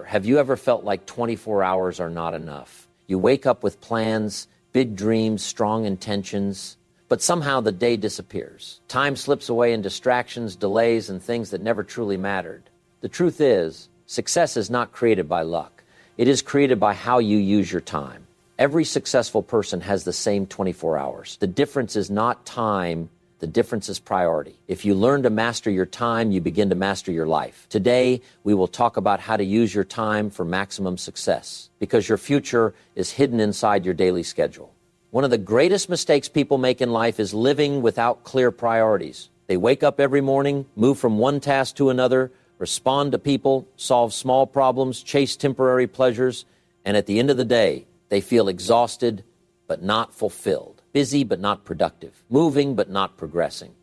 Have you ever felt like 24 hours are not enough? You wake up with plans, big dreams, strong intentions, but somehow the day disappears. Time slips away in distractions, delays, and things that never truly mattered. The truth is, success is not created by luck. It is created by how you use your time. Every successful person has the same 24 hours. The difference is not time. The difference is priority. If you learn to master your time, you begin to master your life. Today, we will talk about how to use your time for maximum success, because your future is hidden inside your daily schedule. One of the greatest mistakes people make in life is living without clear priorities. They wake up every morning, move from one task to another, respond to people, solve small problems, chase temporary pleasures, and at the end of the day, they feel exhausted but not fulfilled, busy but not productive, moving but not progressing.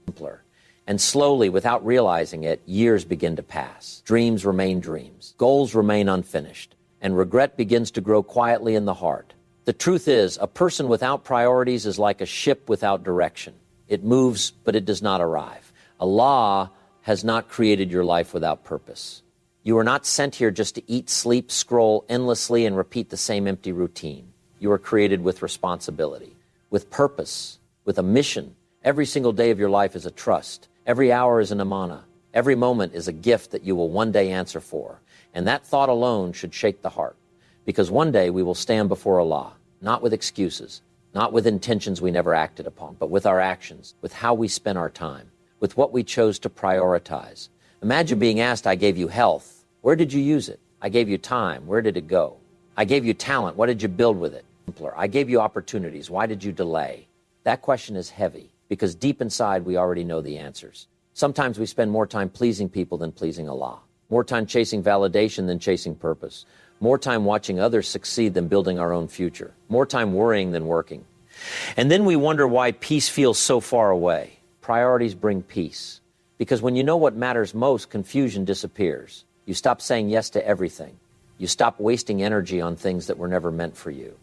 And slowly, without realizing it, years begin to pass. Dreams remain dreams, goals remain unfinished, and regret begins to grow quietly in the heart. The truth is, a person without priorities is like a ship without direction. It moves, but it does not arrive. Allah has not created your life without purpose. You are not sent here just to eat, sleep, scroll endlessly, and repeat the same empty routine. You are created with responsibility, with purpose, with a mission. Every single day of your life is a trust. Every hour is an amana. Every moment is a gift that you will one day answer for. And that thought alone should shake the heart. Because one day we will stand before Allah, not with excuses, not with intentions we never acted upon, but with our actions, with how we spent our time, with what we chose to prioritize. Imagine being asked, I gave you health. Where did you use it? I gave you time. Where did it go? I gave you talent. What did you build with it? I gave you opportunities. Why did you delay? That question is heavy because deep inside we already know the answers. Sometimes we spend more time pleasing people than pleasing Allah, more time chasing validation than chasing purpose, more time watching others succeed than building our own future, more time worrying than working. And then we wonder why peace feels so far away. Priorities bring peace. Because when you know what matters most, confusion disappears. You stop saying yes to everything. You stop wasting energy on things that were never meant for you.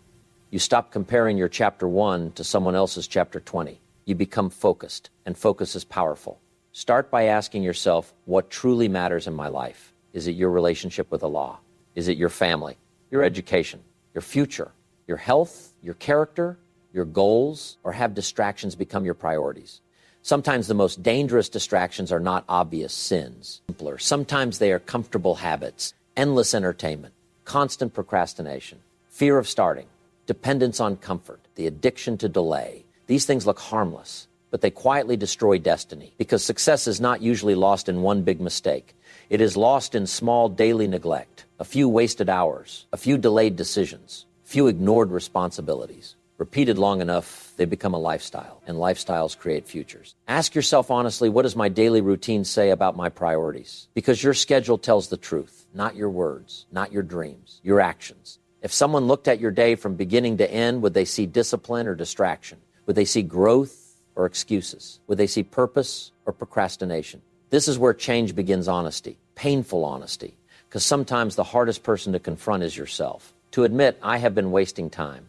You stop comparing your chapter 1 to someone else's chapter 20. You become focused, and focus is powerful. Start by asking yourself, what truly matters in my life? Is it your relationship with Allah? Is it your family, your education, your future, your health, your character, your goals, or have distractions become your priorities? Sometimes the most dangerous distractions are not obvious sins. Sometimes they are comfortable habits, endless entertainment, constant procrastination, fear of starting, dependence on comfort, the addiction to delay. These things look harmless, but they quietly destroy destiny, because success is not usually lost in one big mistake. It is lost in small daily neglect, a few wasted hours, a few delayed decisions, few ignored responsibilities. Repeated long enough, they become a lifestyle, and lifestyles create futures. Ask yourself honestly, what does my daily routine say about my priorities? Because your schedule tells the truth, not your words, not your dreams, your actions. If someone looked at your day from beginning to end, would they see discipline or distraction? Would they see growth or excuses? Would they see purpose or procrastination? This is where change begins: honesty, painful honesty, because sometimes the hardest person to confront is yourself. To admit, I have been wasting time.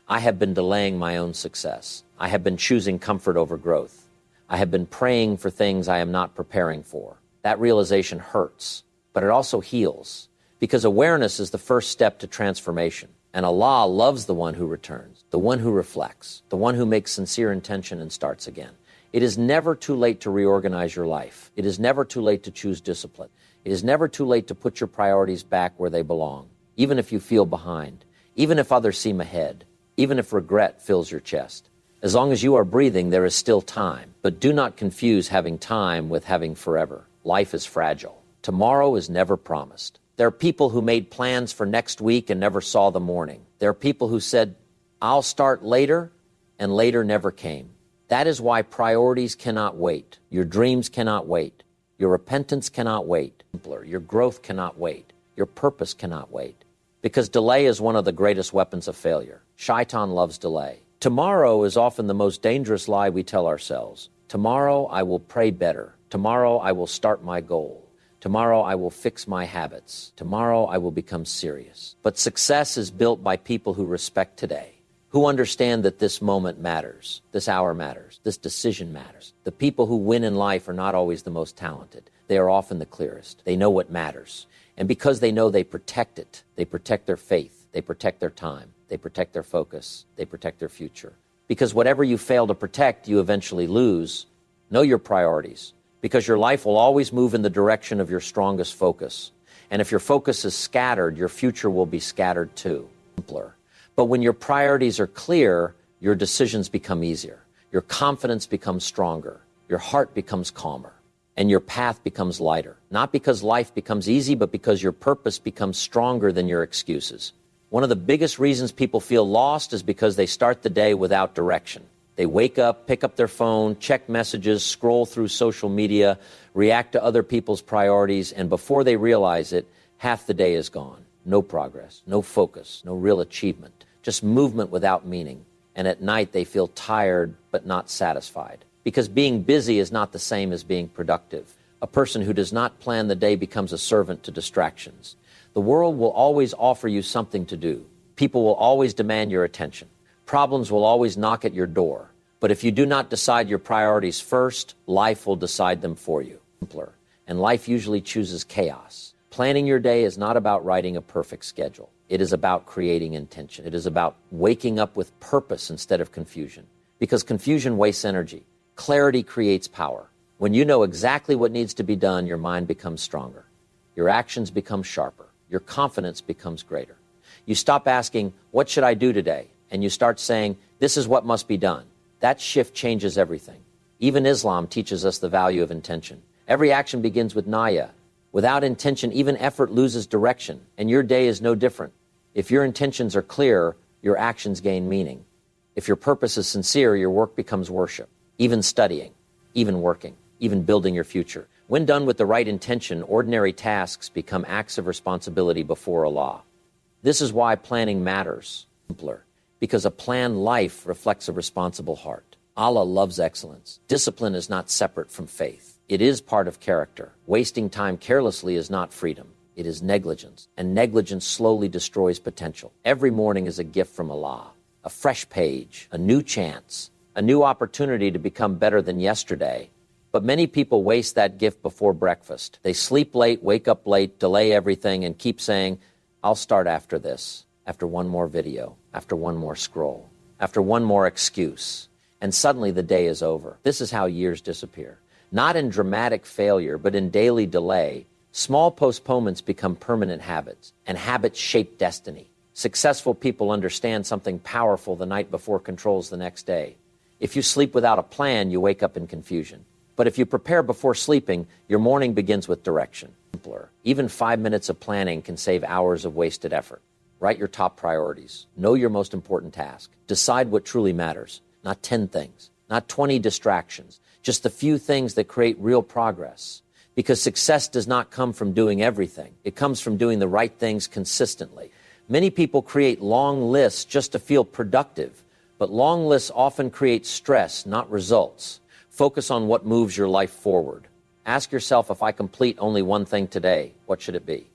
I have been delaying my own success. I have been choosing comfort over growth. I have been praying for things I am not preparing for. That realization hurts, but it also heals, because awareness is the first step to transformation. And Allah loves the one who returns, the one who reflects, the one who makes sincere intention and starts again. It is never too late to reorganize your life. It is never too late to choose discipline. It is never too late to put your priorities back where they belong, even if you feel behind, even if others seem ahead, even if regret fills your chest. As long as you are breathing, there is still time. But do not confuse having time with having forever. Life is fragile. Tomorrow is never promised. There are people who made plans for next week and never saw the morning. There are people who said, I'll start later, and later never came. That is why priorities cannot wait. Your dreams cannot wait. Your repentance cannot wait. Your growth cannot wait. Your purpose cannot wait. Because delay is one of the greatest weapons of failure. Shaitan loves delay. Tomorrow is often the most dangerous lie we tell ourselves. Tomorrow I will pray better. Tomorrow I will start my goal. Tomorrow I will fix my habits. Tomorrow I will become serious. But success is built by people who respect today, who understand that this moment matters, this hour matters, this decision matters. The people who win in life are not always the most talented. They are often the clearest. They know what matters. And because they know they protect it, they protect their faith, they protect their time, they protect their focus, they protect their future. Because whatever you fail to protect, you eventually lose. Know your priorities, because your life will always move in the direction of your strongest focus. And if your focus is scattered, your future will be scattered too. Simpler. But when your priorities are clear, your decisions become easier. Your confidence becomes stronger. Your heart becomes calmer. And your path becomes lighter. Not because life becomes easy, but because your purpose becomes stronger than your excuses. One of the biggest reasons people feel lost is because they start the day without direction. They wake up, pick up their phone, check messages, scroll through social media, react to other people's priorities, and before they realize it, half the day is gone. No progress, no focus, no real achievement, just movement without meaning. And at night they feel tired but not satisfied. Because being busy is not the same as being productive. A person who does not plan the day becomes a servant to distractions. The world will always offer you something to do. People will always demand your attention. Problems will always knock at your door. But if you do not decide your priorities first, life will decide them for you. Simpler. And life usually chooses chaos. Planning your day is not about writing a perfect schedule. It is about creating intention. It is about waking up with purpose instead of confusion. Because confusion wastes energy. Clarity creates power. When you know exactly what needs to be done, your mind becomes stronger. Your actions become sharper. Your confidence becomes greater. You stop asking, what should I do today? And you start saying, this is what must be done. That shift changes everything. Even Islam teaches us the value of intention. Every action begins with niyya. Without intention, even effort loses direction, and your day is no different. If your intentions are clear, your actions gain meaning. If your purpose is sincere, your work becomes worship. Even studying, even working, even building your future. When done with the right intention, ordinary tasks become acts of responsibility before Allah. This is why planning matters. Simpler. Because a planned life reflects a responsible heart. Allah loves excellence. Discipline is not separate from faith. It is part of character. Wasting time carelessly is not freedom. It is negligence. And negligence slowly destroys potential. Every morning is a gift from Allah. A fresh page, a new chance, a new opportunity to become better than yesterday. But many people waste that gift before breakfast. They sleep late, wake up late, delay everything, and keep saying, I'll start after this, after one more video, after one more scroll, after one more excuse. And suddenly the day is over. This is how years disappear. Not in dramatic failure, but in daily delay. Small postponements become permanent habits, and habits shape destiny. Successful people understand something powerful the night before controls the next day. If you sleep without a plan, you wake up in confusion. But if you prepare before sleeping, your morning begins with direction. Simpler. Even 5 minutes of planning can save hours of wasted effort. Write your top priorities. Know your most important task. Decide what truly matters. Not 10 things, not 20 distractions, just the few things that create real progress. Because success does not come from doing everything. It comes from doing the right things consistently. Many people create long lists just to feel productive. But long lists often create stress, not results. Focus on what moves your life forward. Ask yourself, if I complete only one thing today, what should it be?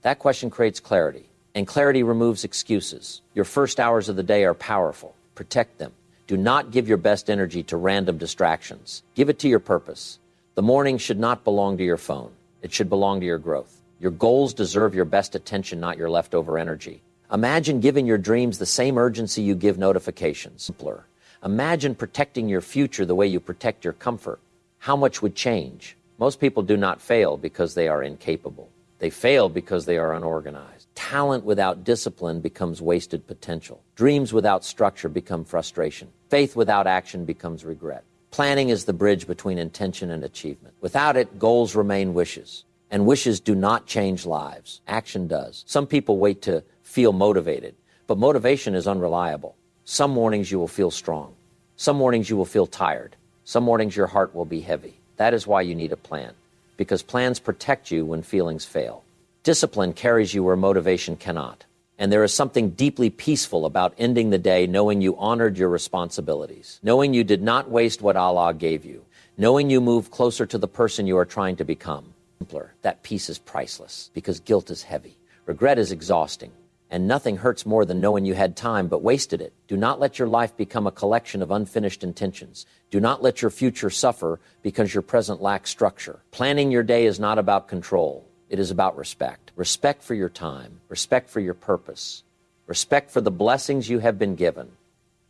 That question creates clarity, and clarity removes excuses. Your first hours of the day are powerful. Protect them. Do not give your best energy to random distractions. Give it to your purpose. The morning should not belong to your phone. It should belong to your growth. Your goals deserve your best attention, not your leftover energy. Imagine giving your dreams the same urgency you give notifications. Simpler. Imagine protecting your future the way you protect your comfort. How much would change? Most people do not fail because they are incapable. They fail because they are unorganized. Talent without discipline becomes wasted potential. Dreams without structure become frustration. Faith without action becomes regret. Planning is the bridge between intention and achievement. Without it, goals remain wishes. And wishes do not change lives. Action does. Some people wait to feel motivated, but motivation is unreliable. Some mornings you will feel strong. Some mornings you will feel tired. Some mornings your heart will be heavy. That is why you need a plan, because plans protect you when feelings fail. Discipline carries you where motivation cannot. And there is something deeply peaceful about ending the day knowing you honored your responsibilities, knowing you did not waste what Allah gave you, knowing you moved closer to the person you are trying to become. Simpler. That peace is priceless, because guilt is heavy. Regret is exhausting. And nothing hurts more than knowing you had time but wasted it. Do not let your life become a collection of unfinished intentions. Do not let your future suffer because your present lacks structure. Planning your day is not about control. It is about respect. Respect for your time, respect for your purpose, respect for the blessings you have been given.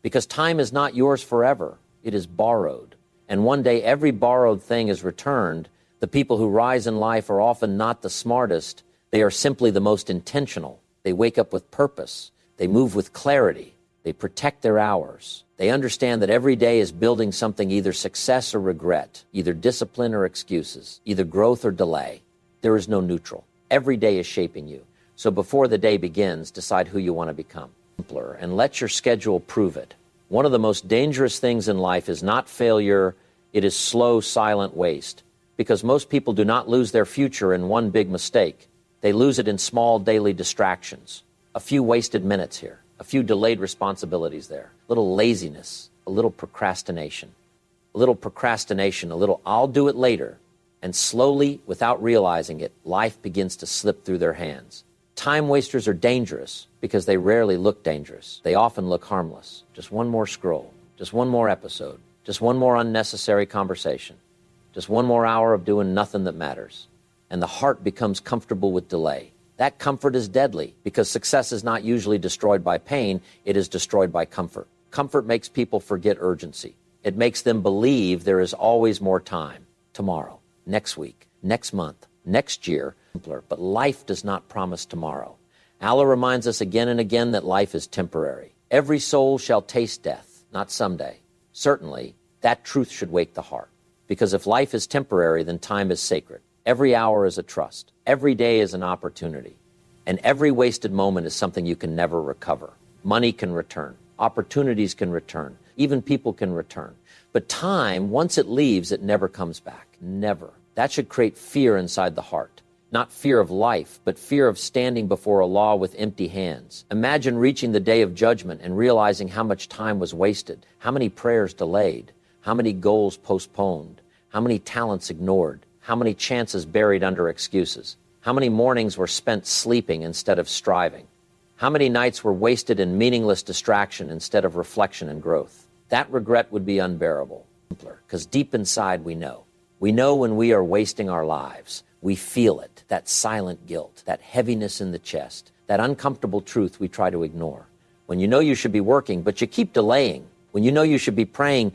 Because time is not yours forever. It is borrowed. And one day every borrowed thing is returned. The people who rise in life are often not the smartest. They are simply the most intentional. They wake up with purpose. They move with clarity. They protect their hours. They understand that every day is building something, either success or regret, either discipline or excuses, either growth or delay. There is no neutral. Every day is shaping you. So before the day begins, decide who you want to become. Simpler, and let your schedule prove it. One of the most dangerous things in life is not failure, it is slow, silent waste. Because most people do not lose their future in one big mistake. They lose it in small daily distractions. A few wasted minutes here, a few delayed responsibilities there, a little laziness, a little procrastination, a little I'll do it later. And slowly, without realizing it, life begins to slip through their hands. Time wasters are dangerous because they rarely look dangerous. They often look harmless. Just one more scroll, just one more episode, just one more unnecessary conversation, just one more hour of doing nothing that matters. And the heart becomes comfortable with delay. That comfort is deadly because success is not usually destroyed by pain, it is destroyed by comfort. Comfort makes people forget urgency. It makes them believe there is always more time. Tomorrow, next week, next month, next year. But life does not promise tomorrow. Allah reminds us again and again that life is temporary. Every soul shall taste death, not someday. Certainly, that truth should wake the heart. Because if life is temporary, then time is sacred. Every hour is a trust. Every day is an opportunity. And every wasted moment is something you can never recover. Money can return. Opportunities can return. Even people can return. But time, once it leaves, it never comes back. Never. That should create fear inside the heart. Not fear of life, but fear of standing before Allah with empty hands. Imagine reaching the day of judgment and realizing how much time was wasted, how many prayers delayed, how many goals postponed, how many talents ignored, how many chances buried under excuses, how many mornings were spent sleeping instead of striving, how many nights were wasted in meaningless distraction instead of reflection and growth. That regret would be unbearable. Because deep inside we know. We know when we are wasting our lives. We feel it, that silent guilt, that heaviness in the chest, that uncomfortable truth we try to ignore. When you know you should be working, but you keep delaying. When you know you should be praying,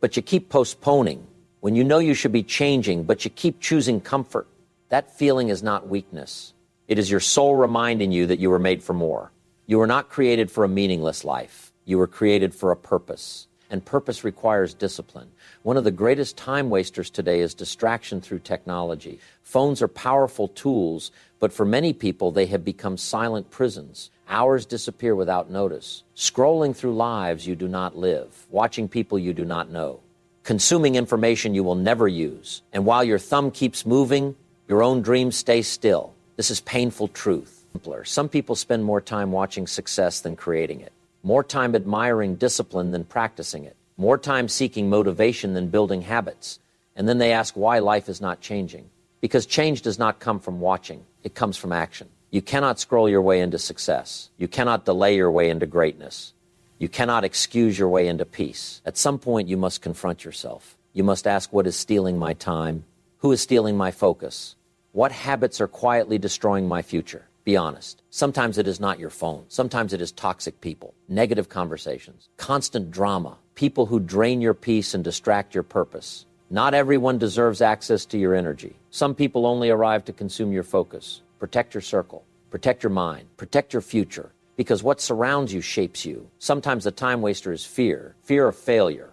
but you keep postponing. When you know you should be changing, but you keep choosing comfort. That feeling is not weakness. It is your soul reminding you that you were made for more. You were not created for a meaningless life. You were created for a purpose. And purpose requires discipline. One of the greatest time wasters today is distraction through technology. Phones are powerful tools, but for many people, they have become silent prisons. Hours disappear without notice. Scrolling through lives you do not live. Watching people you do not know. Consuming information you will never use. And while your thumb keeps moving, your own dreams stay still. This is painful truth. Some people spend more time watching success than creating it. More time admiring discipline than practicing it. More time seeking motivation than building habits. And then they ask why life is not changing. Because change does not come from watching. It comes from action. You cannot scroll your way into success. You cannot delay your way into greatness. You cannot excuse your way into peace. At some point, you must confront yourself. You must ask, what is stealing my time? Who is stealing my focus? What habits are quietly destroying my future? Be honest. Sometimes it is not your phone. Sometimes it is toxic people, negative conversations, constant drama, people who drain your peace and distract your purpose. Not everyone deserves access to your energy. Some people only arrive to consume your focus. Protect your circle. Protect your mind. Protect your future. Because what surrounds you shapes you. Sometimes the time waster is fear. Fear of failure.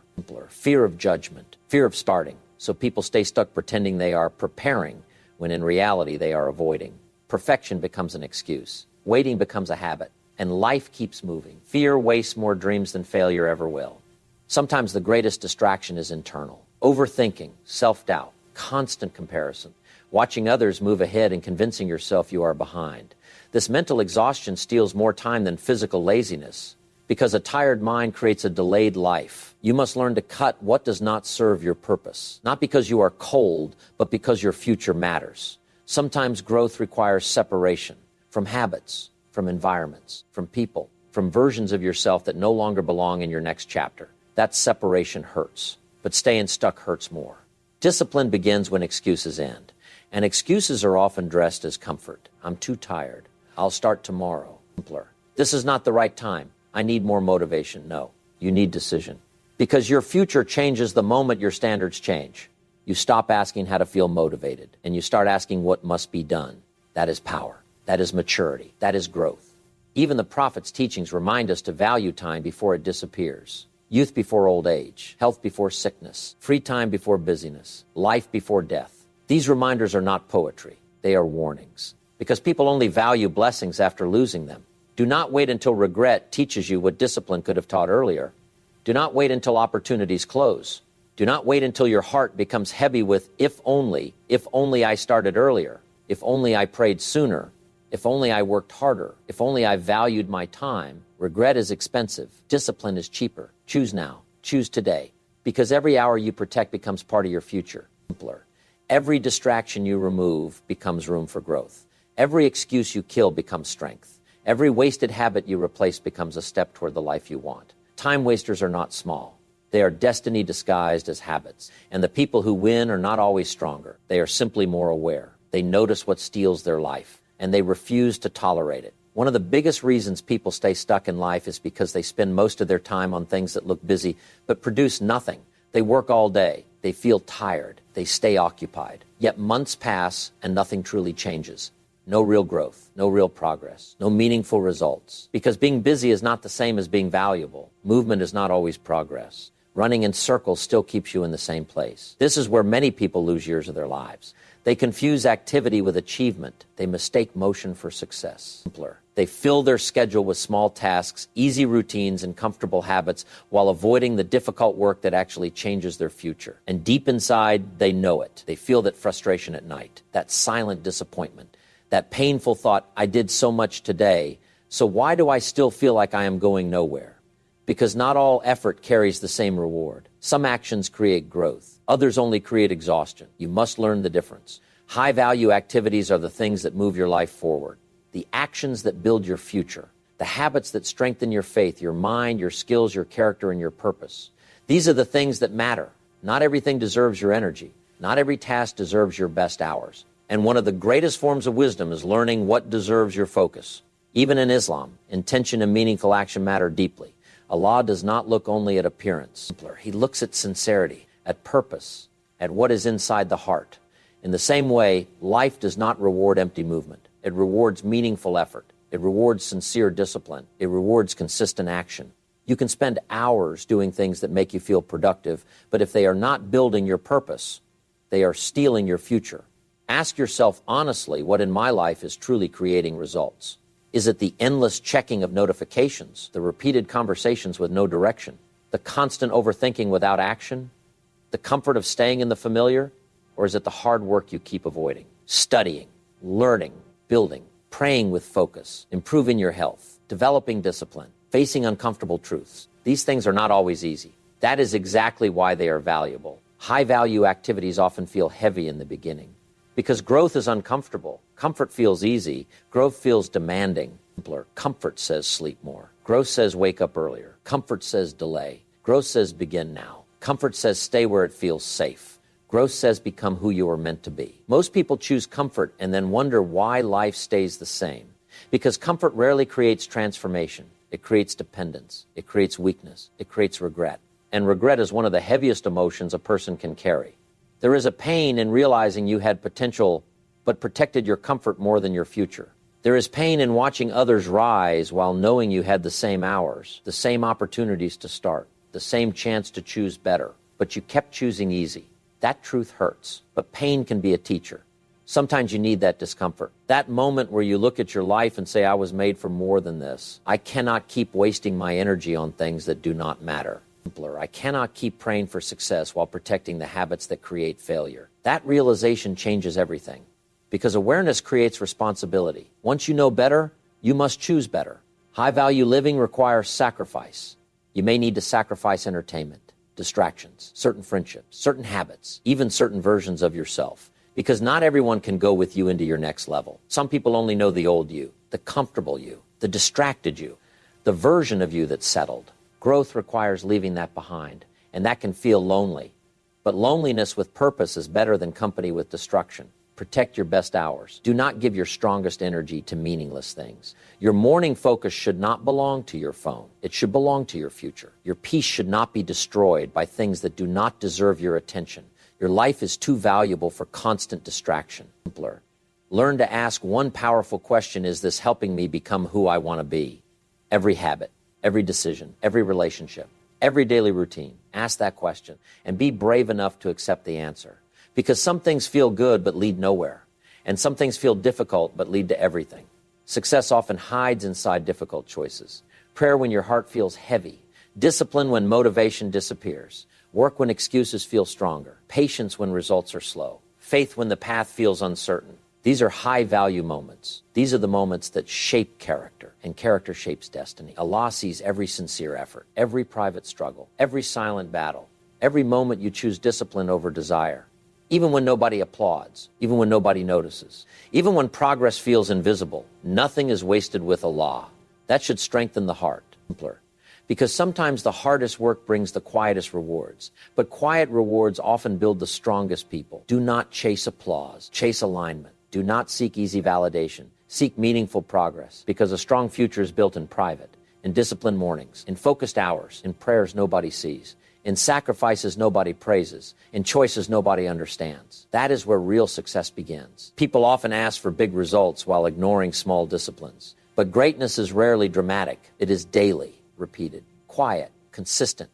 Fear of judgment. Fear of starting. So people stay stuck pretending they are preparing when in reality they are avoiding. Perfection becomes an excuse. Waiting becomes a habit. And life keeps moving. Fear wastes more dreams than failure ever will. Sometimes the greatest distraction is internal. Overthinking, self-doubt, constant comparison, watching others move ahead and convincing yourself you are behind. This mental exhaustion steals more time than physical laziness. Because a tired mind creates a delayed life. You must learn to cut what does not serve your purpose. Not because you are cold, but because your future matters. Sometimes growth requires separation from habits, from environments, from people, from versions of yourself that no longer belong in your next chapter. That separation hurts, but staying stuck hurts more. Discipline begins when excuses end. And excuses are often dressed as comfort. I'm too tired. I'll start tomorrow. Simpler. This is not the right time. I need more motivation. No, you need decision. Because your future changes the moment your standards change. You stop asking how to feel motivated, and you start asking what must be done. That is power. That is maturity. That is growth. Even the prophet's teachings remind us to value time before it disappears. Youth before old age, health before sickness, free time before busyness, life before death. These reminders are not poetry. They are warnings. Because people only value blessings after losing them. Do not wait until regret teaches you what discipline could have taught earlier. Do not wait until opportunities close. Do not wait until your heart becomes heavy with if only I started earlier, if only I prayed sooner, if only I worked harder, if only I valued my time. Regret is expensive. Discipline is cheaper. Choose now. Choose today. Because every hour you protect becomes part of your future. Simpler. Every distraction you remove becomes room for growth. Every excuse you kill becomes strength. Every wasted habit you replace becomes a step toward the life you want. Time wasters are not small. They are destiny disguised as habits. And the people who win are not always stronger. They are simply more aware. They notice what steals their life, and they refuse to tolerate it. One of the biggest reasons people stay stuck in life is because they spend most of their time on things that look busy but produce nothing. They work all day. They feel tired. They stay occupied. Yet months pass and nothing truly changes. No real growth, no real progress, no meaningful results. Because being busy is not the same as being valuable. Movement is not always progress. Running in circles still keeps you in the same place. This is where many people lose years of their lives. They confuse activity with achievement. They mistake motion for success. Simpler. They fill their schedule with small tasks, easy routines, and comfortable habits while avoiding the difficult work that actually changes their future. And deep inside, they know it. They feel that frustration at night, that silent disappointment, that painful thought, I did so much today, so why do I still feel like I am going nowhere? Because not all effort carries the same reward. Some actions create growth. Others only create exhaustion. You must learn the difference. High-value activities are the things that move your life forward. The actions that build your future. The habits that strengthen your faith, your mind, your skills, your character, and your purpose. These are the things that matter. Not everything deserves your energy. Not every task deserves your best hours. And one of the greatest forms of wisdom is learning what deserves your focus. Even in Islam, intention and meaningful action matter deeply. Allah does not look only at appearance. He looks at sincerity, at purpose, at what is inside the heart. In the same way, life does not reward empty movement. It rewards meaningful effort. It rewards sincere discipline. It rewards consistent action. You can spend hours doing things that make you feel productive, but if they are not building your purpose, they are stealing your future. Ask yourself honestly what in my life is truly creating results. Is it the endless checking of notifications, the repeated conversations with no direction, the constant overthinking without action, the comfort of staying in the familiar, or is it the hard work you keep avoiding? Studying, learning, building, praying with focus, improving your health, developing discipline, facing uncomfortable truths. These things are not always easy. That is exactly why they are valuable. High-value activities often feel heavy in the beginning. Because growth is uncomfortable. Comfort feels easy. Growth feels demanding. Simpler. Comfort says sleep more. Growth says wake up earlier. Comfort says delay. Growth says begin now. Comfort says stay where it feels safe. Growth says become who you are meant to be. Most people choose comfort and then wonder why life stays the same. Because comfort rarely creates transformation. It creates dependence. It creates weakness. It creates regret. And regret is one of the heaviest emotions a person can carry. There is a pain in realizing you had potential, but protected your comfort more than your future. There is pain in watching others rise while knowing you had the same hours, the same opportunities to start, the same chance to choose better, but you kept choosing easy. That truth hurts, but pain can be a teacher. Sometimes you need that discomfort. That moment where you look at your life and say, I was made for more than this. I cannot keep wasting my energy on things that do not matter. I cannot keep praying for success while protecting the habits that create failure. That realization changes everything because awareness creates responsibility. Once you know better, you must choose better. High-value living requires sacrifice. You may need to sacrifice entertainment, distractions, certain friendships, certain habits, even certain versions of yourself, because not everyone can go with you into your next level. Some people only know the old you, the comfortable you, the distracted you, the version of you that's settled. Growth requires leaving that behind, and that can feel lonely. But loneliness with purpose is better than company with destruction. Protect your best hours. Do not give your strongest energy to meaningless things. Your morning focus should not belong to your phone. It should belong to your future. Your peace should not be destroyed by things that do not deserve your attention. Your life is too valuable for constant distraction. Simpler. Learn to ask one powerful question: is this helping me become who I want to be? Every habit, every decision, every relationship, every daily routine. Ask that question and be brave enough to accept the answer. Because some things feel good but lead nowhere. And some things feel difficult but lead to everything. Success often hides inside difficult choices. Prayer when your heart feels heavy. Discipline when motivation disappears. Work when excuses feel stronger. Patience when results are slow. Faith when the path feels uncertain. These are high-value moments. These are the moments that shape character, and character shapes destiny. Allah sees every sincere effort, every private struggle, every silent battle, every moment you choose discipline over desire. Even when nobody applauds, even when nobody notices, even when progress feels invisible, nothing is wasted with Allah. That should strengthen the heart. Simpler. Because sometimes the hardest work brings the quietest rewards, but quiet rewards often build the strongest people. Do not chase applause, chase alignment. Do not seek easy validation. Seek meaningful progress, because a strong future is built in private, in disciplined mornings, in focused hours, in prayers nobody sees, in sacrifices nobody praises, in choices nobody understands. That is where real success begins. People often ask for big results while ignoring small disciplines. But greatness is rarely dramatic. It is daily, repeated, quiet, consistent.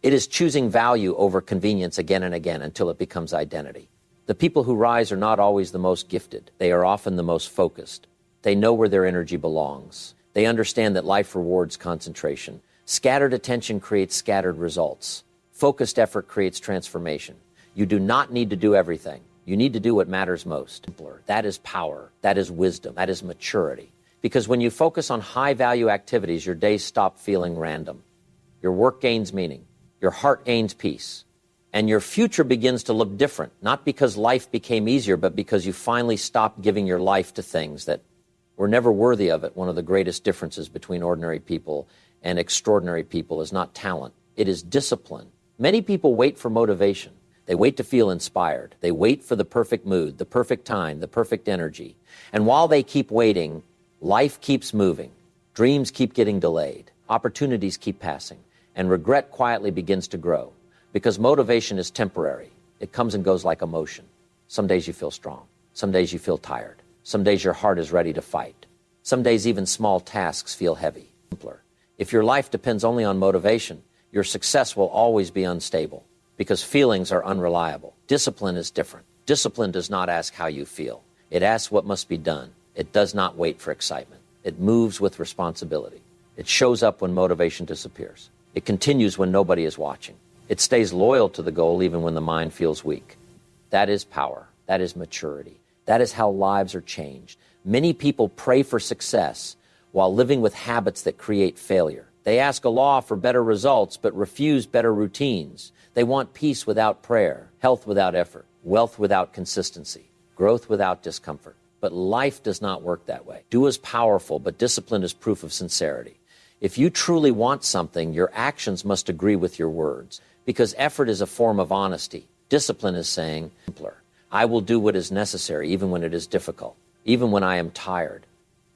It is choosing value over convenience again and again until it becomes identity. The people who rise are not always the most gifted. They are often the most focused. They know where their energy belongs. They understand that life rewards concentration. Scattered attention creates scattered results. Focused effort creates transformation. You do not need to do everything. You need to do what matters most. That is power. That is wisdom. That is maturity. Because when you focus on high-value activities, your days stop feeling random. Your work gains meaning. Your heart gains peace. And your future begins to look different, not because life became easier, but because you finally stopped giving your life to things that were never worthy of it. One of the greatest differences between ordinary people and extraordinary people is not talent. It is discipline. Many people wait for motivation. They wait to feel inspired. They wait for the perfect mood, the perfect time, the perfect energy. And while they keep waiting, life keeps moving. Dreams keep getting delayed. Opportunities keep passing. And regret quietly begins to grow. Because motivation is temporary. It comes and goes like emotion. Some days you feel strong. Some days you feel tired. Some days your heart is ready to fight. Some days even small tasks feel heavy. Simpler. If your life depends only on motivation, your success will always be unstable because feelings are unreliable. Discipline is different. Discipline does not ask how you feel. It asks what must be done. It does not wait for excitement. It moves with responsibility. It shows up when motivation disappears. It continues when nobody is watching. It stays loyal to the goal even when the mind feels weak. That is power. That is maturity. That is how lives are changed. Many people pray for success while living with habits that create failure. They ask Allah for better results but refuse better routines. They want peace without prayer, health without effort, wealth without consistency, growth without discomfort. But life does not work that way. Do is powerful, but discipline is proof of sincerity. If you truly want something, your actions must agree with your words, because effort is a form of honesty. Discipline is saying, simpler, I will do what is necessary even when it is difficult, even when I am tired,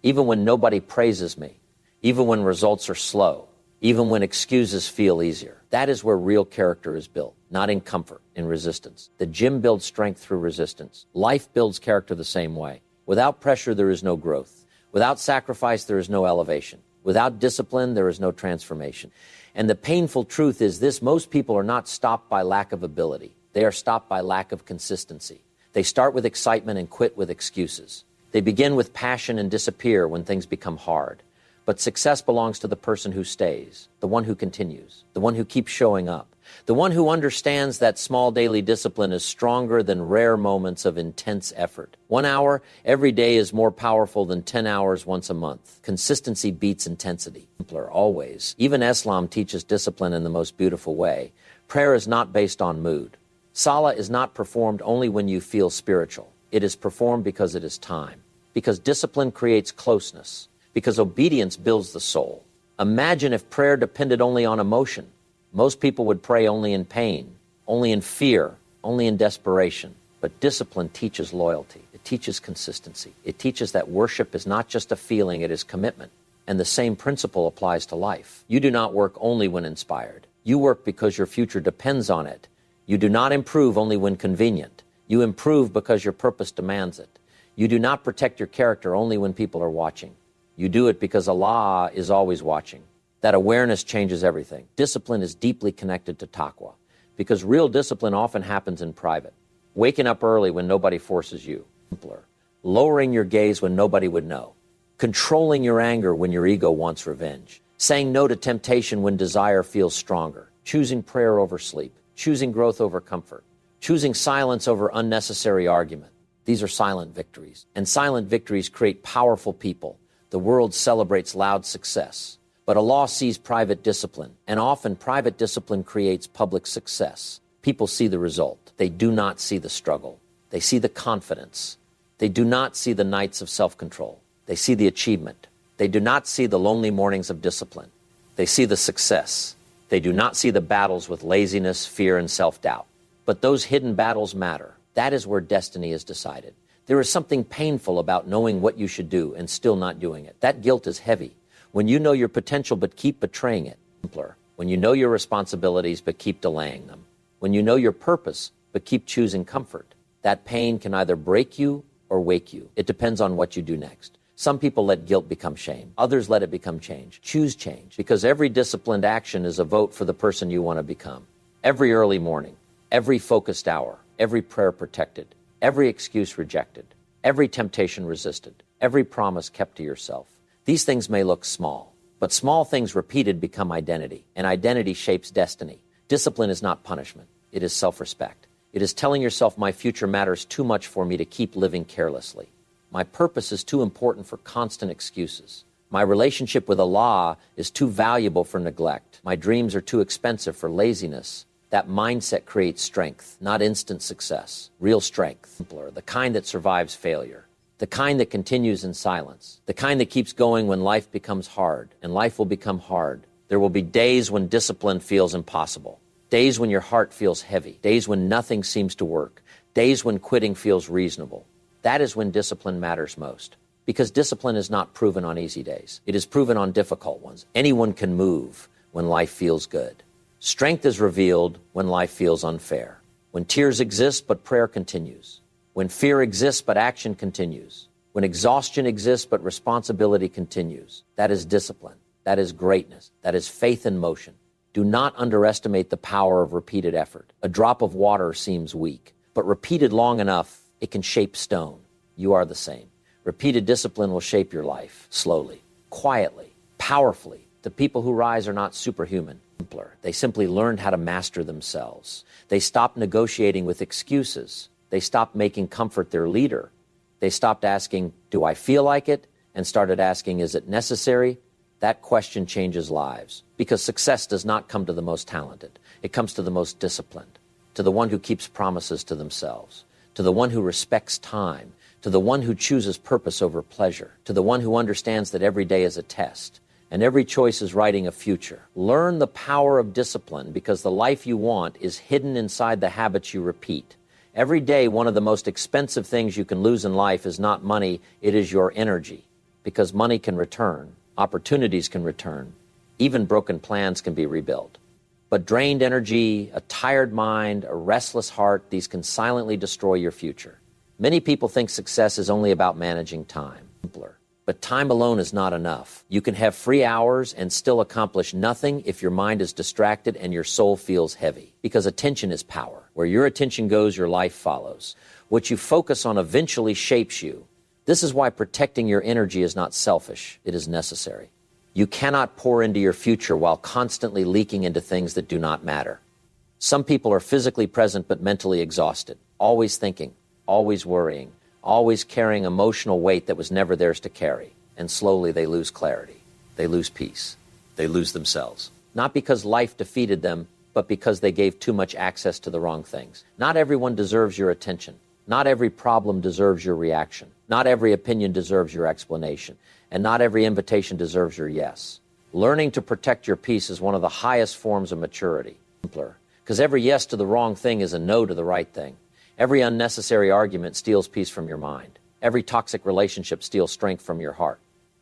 even when nobody praises me, even when results are slow, even when excuses feel easier. That is where real character is built, not in comfort, in resistance. The gym builds strength through resistance. Life builds character the same way. Without pressure, there is no growth. Without sacrifice, there is no elevation. Without discipline, there is no transformation. And the painful truth is this: most people are not stopped by lack of ability. They are stopped by lack of consistency. They start with excitement and quit with excuses. They begin with passion and disappear when things become hard. But success belongs to the person who stays, the one who continues, the one who keeps showing up, the one who understands that small daily discipline is stronger than rare moments of intense effort. 1 hour every day is more powerful than 10 hours once a month. Consistency beats intensity. Simpler, always. Even Islam teaches discipline in the most beautiful way. Prayer is not based on mood. Salah is not performed only when you feel spiritual. It is performed because it is time. Because discipline creates closeness. Because obedience builds the soul. Imagine if prayer depended only on emotion. Most people would pray only in pain, only in fear, only in desperation. But discipline teaches loyalty. It teaches consistency. It teaches that worship is not just a feeling, it is commitment. And the same principle applies to life. You do not work only when inspired. You work because your future depends on it. You do not improve only when convenient. You improve because your purpose demands it. You do not protect your character only when people are watching. You do it because Allah is always watching. That awareness changes everything. Discipline is deeply connected to taqwa, because real discipline often happens in private. Waking up early when nobody forces you. Simpler. Lowering your gaze when nobody would know. Controlling your anger when your ego wants revenge. Saying no to temptation when desire feels stronger. Choosing prayer over sleep. Choosing growth over comfort. Choosing silence over unnecessary argument. These are silent victories. And silent victories create powerful people. The world celebrates loud success. But Allah sees private discipline, and often private discipline creates public success. People see the result. They do not see the struggle. They see the confidence. They do not see the nights of self-control. They see the achievement. They do not see the lonely mornings of discipline. They see the success. They do not see the battles with laziness, fear, and self-doubt. But those hidden battles matter. That is where destiny is decided. There is something painful about knowing what you should do and still not doing it. That guilt is heavy. When you know your potential but keep betraying it. Simpler. When you know your responsibilities but keep delaying them. When you know your purpose but keep choosing comfort. That pain can either break you or wake you. It depends on what you do next. Some people let guilt become shame. Others let it become change. Choose change, because every disciplined action is a vote for the person you want to become. Every early morning, every focused hour, every prayer protected, every excuse rejected, every temptation resisted, every promise kept to yourself. These things may look small, but small things repeated become identity, and identity shapes destiny. Discipline is not punishment. It is self-respect. It is telling yourself, my future matters too much for me to keep living carelessly. My purpose is too important for constant excuses. My relationship with Allah is too valuable for neglect. My dreams are too expensive for laziness. That mindset creates strength, not instant success. Real strength, simpler, the kind that survives failure, the kind that continues in silence, the kind that keeps going when life becomes hard, and life will become hard. There will be days when discipline feels impossible, days when your heart feels heavy, days when nothing seems to work, days when quitting feels reasonable. That is when discipline matters most, because discipline is not proven on easy days. It is proven on difficult ones. Anyone can move when life feels good. Strength is revealed when life feels unfair, when tears exist but prayer continues, when fear exists but action continues, when exhaustion exists but responsibility continues. That is discipline. That is greatness. That is faith in motion. Do not underestimate the power of repeated effort. A drop of water seems weak, but repeated long enough, it can shape stone. You are the same. Repeated discipline will shape your life, slowly, quietly, powerfully. The people who rise are not superhuman. They simply learned how to master themselves. They stopped negotiating with excuses. They stopped making comfort their leader. They stopped asking, do I feel like it? And started asking, is it necessary? That question changes lives, because success does not come to the most talented. It comes to the most disciplined, to the one who keeps promises to themselves, to the one who respects time, to the one who chooses purpose over pleasure, to the one who understands that every day is a test, and every choice is writing a future. Learn the power of discipline, because the life you want is hidden inside the habits you repeat. Every day, one of the most expensive things you can lose in life is not money, it is your energy. Because money can return, opportunities can return, even broken plans can be rebuilt. But drained energy, a tired mind, a restless heart, these can silently destroy your future. Many people think success is only about managing time. Simpler. But time alone is not enough. You can have free hours and still accomplish nothing if your mind is distracted and your soul feels heavy. Because attention is power. Where your attention goes, your life follows. What you focus on eventually shapes you. This is why protecting your energy is not selfish. It is necessary. You cannot pour into your future while constantly leaking into things that do not matter. Some people are physically present but mentally exhausted, always thinking, always worrying, always carrying emotional weight that was never theirs to carry. And slowly they lose clarity. They lose peace. They lose themselves. Not because life defeated them, but because they gave too much access to the wrong things. Not everyone deserves your attention. Not every problem deserves your reaction. Not every opinion deserves your explanation. And not every invitation deserves your yes. Learning to protect your peace is one of the highest forms of maturity. Simpler. Because every yes to the wrong thing is a no to the right thing. Every unnecessary argument steals peace from your mind. Every toxic relationship steals strength from your heart.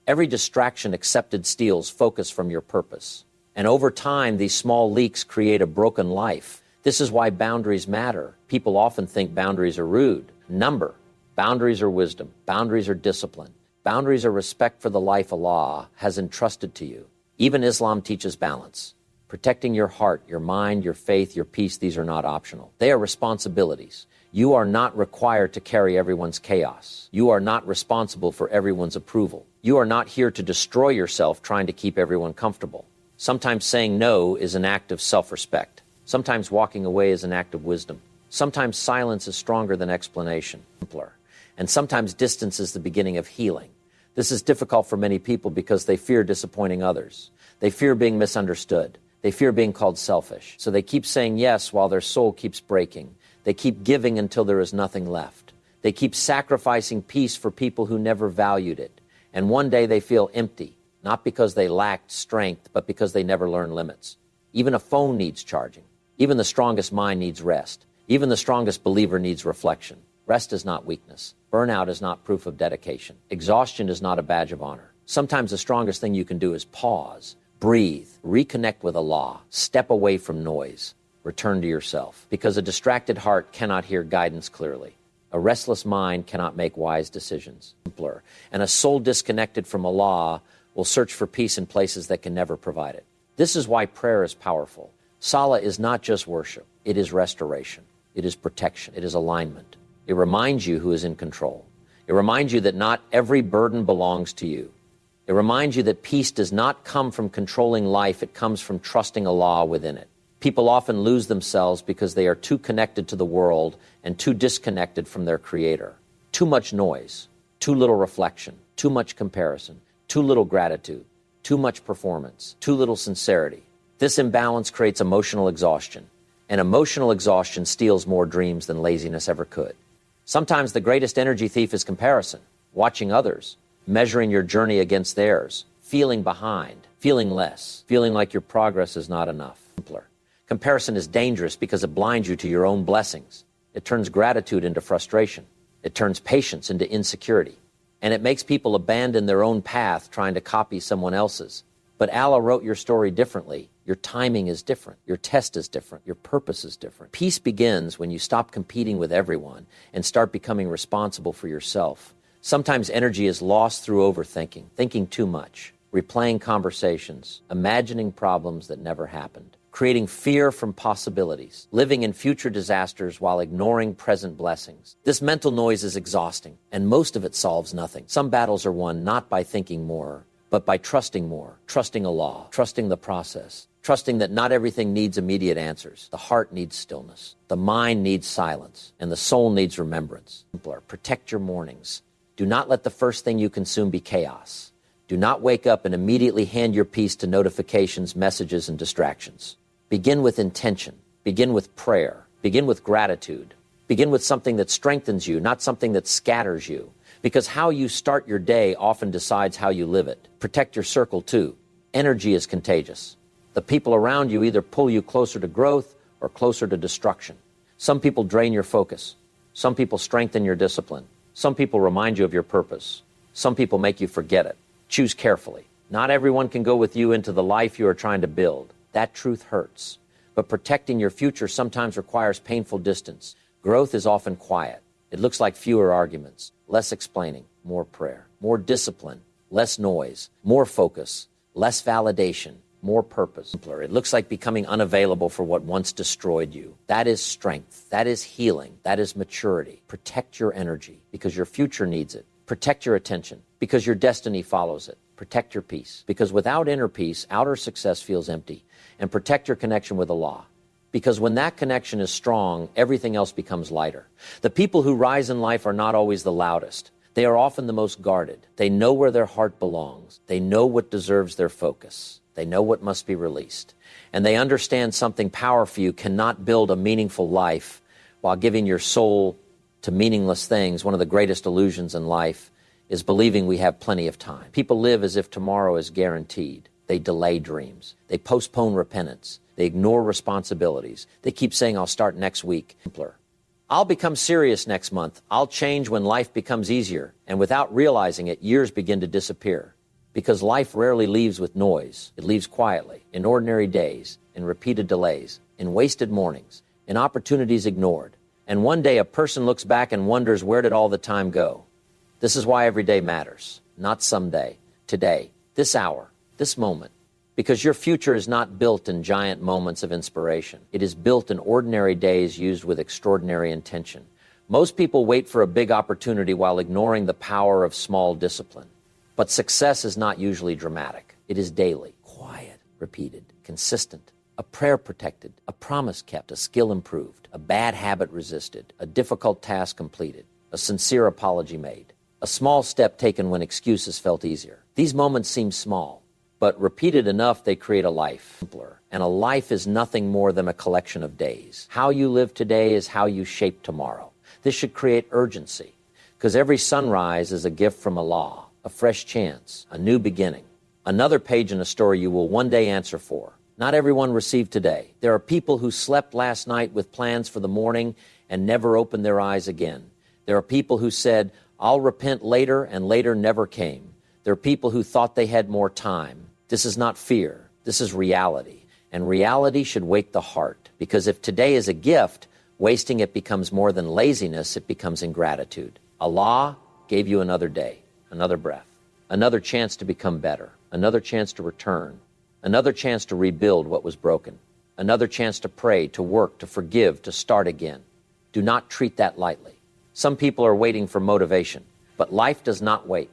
Every distraction accepted steals focus from your purpose. And over time, these small leaks create a broken life. This is why boundaries matter. People often think boundaries are rude. Number. Boundaries are wisdom. Boundaries are discipline. Boundaries are respect for the life Allah has entrusted to you. Even Islam teaches balance. Protecting your heart, your mind, your faith, your peace, these are not optional. They are responsibilities. You are not required to carry everyone's chaos. You are not responsible for everyone's approval. You are not here to destroy yourself trying to keep everyone comfortable. Sometimes saying no is an act of self-respect. Sometimes walking away is an act of wisdom. Sometimes silence is stronger than explanation. Simpler. And sometimes distance is the beginning of healing. This is difficult for many people because they fear disappointing others. They fear being misunderstood. They fear being called selfish. So they keep saying yes while their soul keeps breaking. They keep giving until there is nothing left. They keep sacrificing peace for people who never valued it. And one day they feel empty, not because they lacked strength, but because they never learned limits. Even a phone needs charging. Even the strongest mind needs rest. Even the strongest believer needs reflection. Rest is not weakness. Burnout is not proof of dedication. Exhaustion is not a badge of honor. Sometimes the strongest thing you can do is pause, breathe, reconnect with Allah, step away from noise, return to yourself. Because a distracted heart cannot hear guidance clearly. A restless mind cannot make wise decisions. Simpler. And a soul disconnected from Allah will search for peace in places that can never provide it. This is why prayer is powerful. Salah is not just worship. It is restoration. It is protection. It is alignment. It reminds you who is in control. It reminds you that not every burden belongs to you. It reminds you that peace does not come from controlling life. It comes from trusting Allah within it. People often lose themselves because they are too connected to the world and too disconnected from their Creator. Too much noise, too little reflection, too much comparison, too little gratitude, too much performance, too little sincerity. This imbalance creates emotional exhaustion, and emotional exhaustion steals more dreams than laziness ever could. Sometimes the greatest energy thief is comparison, watching others, measuring your journey against theirs, feeling behind, feeling less, feeling like your progress is not enough. Simpler. Comparison is dangerous because it blinds you to your own blessings. It turns gratitude into frustration. It turns patience into insecurity. And it makes people abandon their own path trying to copy someone else's. But Allah wrote your story differently. Your timing is different. Your test is different. Your purpose is different. Peace begins when you stop competing with everyone and start becoming responsible for yourself. Sometimes energy is lost through overthinking, thinking too much, replaying conversations, imagining problems that never happened, creating fear from possibilities, living in future disasters while ignoring present blessings. This mental noise is exhausting, and most of it solves nothing. Some battles are won not by thinking more, but by trusting more, trusting Allah, trusting the process, trusting that not everything needs immediate answers. The heart needs stillness, the mind needs silence, and the soul needs remembrance. Simpler. Protect your mornings. Do not let the first thing you consume be chaos. Do not wake up and immediately hand your peace to notifications, messages, and distractions. Begin with intention. Begin with prayer. Begin with gratitude. Begin with something that strengthens you, not something that scatters you. Because how you start your day often decides how you live it. Protect your circle too. Energy is contagious. The people around you either pull you closer to growth or closer to destruction. Some people drain your focus. Some people strengthen your discipline. Some people remind you of your purpose. Some people make you forget it. Choose carefully. Not everyone can go with you into the life you are trying to build. That truth hurts. But protecting your future sometimes requires painful distance. Growth is often quiet. It looks like fewer arguments, less explaining, more prayer, more discipline, less noise, more focus, less validation, more purpose. It looks like becoming unavailable for what once destroyed you. That is strength. That is healing. That is maturity. Protect your energy because your future needs it. Protect your attention because your destiny follows it. Protect your peace because without inner peace, outer success feels empty. And protect your connection with Allah. Because when that connection is strong, everything else becomes lighter. The people who rise in life are not always the loudest. They are often the most guarded. They know where their heart belongs. They know what deserves their focus. They know what must be released. And they understand something powerful. You cannot build a meaningful life while giving your soul to meaningless things. One of the greatest illusions in life is believing we have plenty of time. People live as if tomorrow is guaranteed. They delay dreams. They postpone repentance. They ignore responsibilities. They keep saying, I'll start next week. Simpler. I'll become serious next month. I'll change when life becomes easier. And without realizing it, years begin to disappear. Because life rarely leaves with noise. It leaves quietly, in ordinary days, in repeated delays, in wasted mornings, in opportunities ignored. And one day a person looks back and wonders, where did all the time go? This is why every day matters. Not someday, today, this hour, this moment. Because your future is not built in giant moments of inspiration. It is built in ordinary days used with extraordinary intention. Most people wait for a big opportunity while ignoring the power of small discipline. But success is not usually dramatic. It is daily, quiet, repeated, consistent, a prayer protected, a promise kept, a skill improved, a bad habit resisted, a difficult task completed, a sincere apology made, a small step taken when excuses felt easier. These moments seem small, but repeated enough, they create a life. Simpler. And a life is nothing more than a collection of days. How you live today is how you shape tomorrow. This should create urgency, because every sunrise is a gift from Allah, a fresh chance, a new beginning, another page in a story you will one day answer for. Not everyone received today. There are people who slept last night with plans for the morning and never opened their eyes again. There are people who said, I'll repent later, and later never came. There are people who thought they had more time. This is not fear. This is reality. And reality should wake the heart, because if today is a gift, wasting it becomes more than laziness, it becomes ingratitude. Allah gave you another day, another breath, another chance to become better, another chance to return, another chance to rebuild what was broken, another chance to pray, to work, to forgive, to start again. Do not treat that lightly. Some people are waiting for motivation, but life does not wait.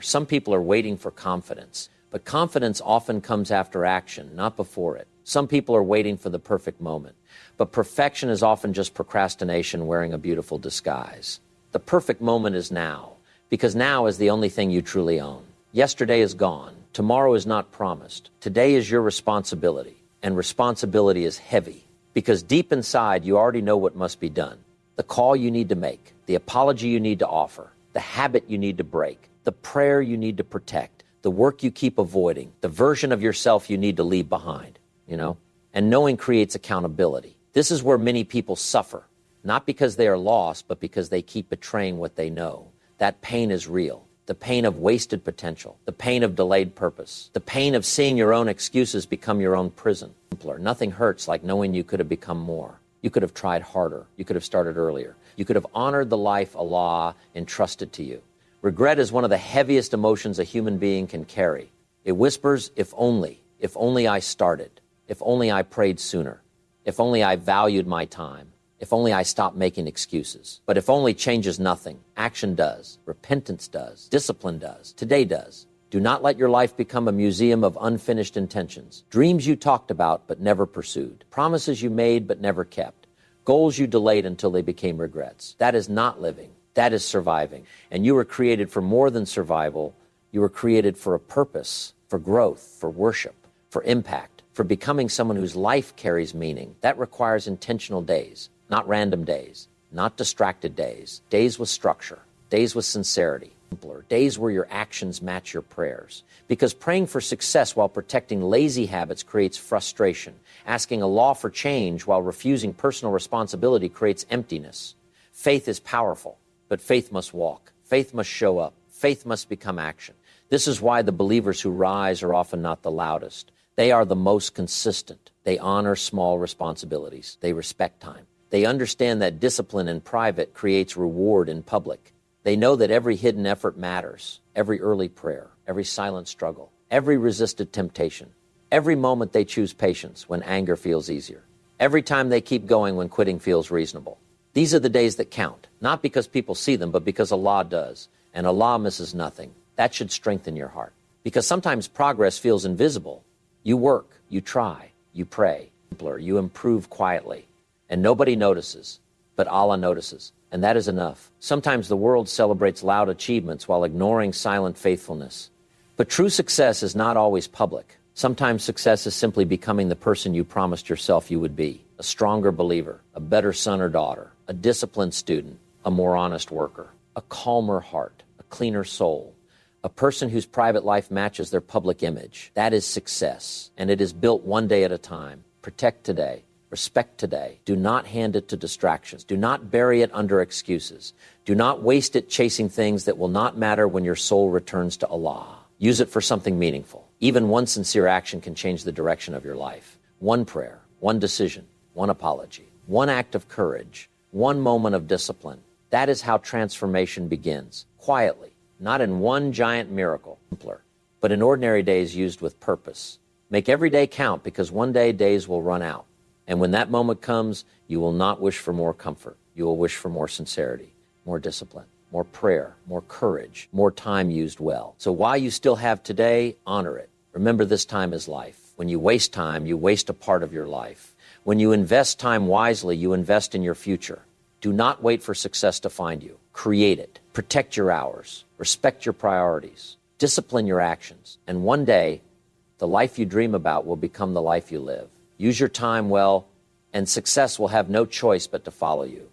Some people are waiting for confidence, but confidence often comes after action, not before it. Some people are waiting for the perfect moment, but perfection is often just procrastination wearing a beautiful disguise. The perfect moment is now, because now is the only thing you truly own. Yesterday is gone. Tomorrow is not promised. Today is your responsibility, and responsibility is heavy, because deep inside you already know what must be done. The call you need to make, the apology you need to offer, the habit you need to break, the prayer you need to protect, the work you keep avoiding, the version of yourself you need to leave behind, And knowing creates accountability. This is where many people suffer, not because they are lost, but because they keep betraying what they know. That pain is real. The pain of wasted potential, the pain of delayed purpose, the pain of seeing your own excuses become your own prison. Nothing hurts like knowing you could have become more. You could have tried harder. You could have started earlier. You could have honored the life Allah entrusted to you. Regret is one of the heaviest emotions a human being can carry. It whispers, if only I started, if only I prayed sooner, if only I valued my time, if only I stopped making excuses. But if only changes nothing. Action does. Repentance does. Discipline does. Today does. Do not let your life become a museum of unfinished intentions. Dreams you talked about but never pursued. Promises you made but never kept. Goals you delayed until they became regrets. That is not living. That is surviving. And you were created for more than survival. You were created for a purpose, for growth, for worship, for impact, for becoming someone whose life carries meaning. That requires intentional days. Not random days, not distracted days, days with structure, days with sincerity, days where your actions match your prayers. Because praying for success while protecting lazy habits creates frustration. Asking Allah for change while refusing personal responsibility creates emptiness. Faith is powerful, but faith must walk. Faith must show up. Faith must become action. This is why the believers who rise are often not the loudest. They are the most consistent. They honor small responsibilities. They respect time. They understand that discipline in private creates reward in public. They know that every hidden effort matters, every early prayer, every silent struggle, every resisted temptation, every moment they choose patience when anger feels easier, every time they keep going when quitting feels reasonable. These are the days that count, not because people see them, but because Allah does, and Allah misses nothing. That should strengthen your heart, because sometimes progress feels invisible. You work, you try, you pray, you improve quietly. And nobody notices, but Allah notices, and that is enough. Sometimes the world celebrates loud achievements while ignoring silent faithfulness. But true success is not always public. Sometimes success is simply becoming the person you promised yourself you would be, a stronger believer, a better son or daughter, a disciplined student, a more honest worker, a calmer heart, a cleaner soul, a person whose private life matches their public image. That is success, and it is built one day at a time. Protect today. Respect today. Do not hand it to distractions. Do not bury it under excuses. Do not waste it chasing things that will not matter when your soul returns to Allah. Use it for something meaningful. Even one sincere action can change the direction of your life. One prayer, one decision, one apology, one act of courage, one moment of discipline. That is how transformation begins. Quietly, not in one giant miracle, simpler, but in ordinary days used with purpose. Make every day count, because one day days will run out. And when that moment comes, you will not wish for more comfort. You will wish for more sincerity, more discipline, more prayer, more courage, more time used well. So while you still have today, honor it. Remember, this time is life. When you waste time, you waste a part of your life. When you invest time wisely, you invest in your future. Do not wait for success to find you. Create it. Protect your hours. Respect your priorities. Discipline your actions. And one day, the life you dream about will become the life you live. Use your time well, and success will have no choice but to follow you.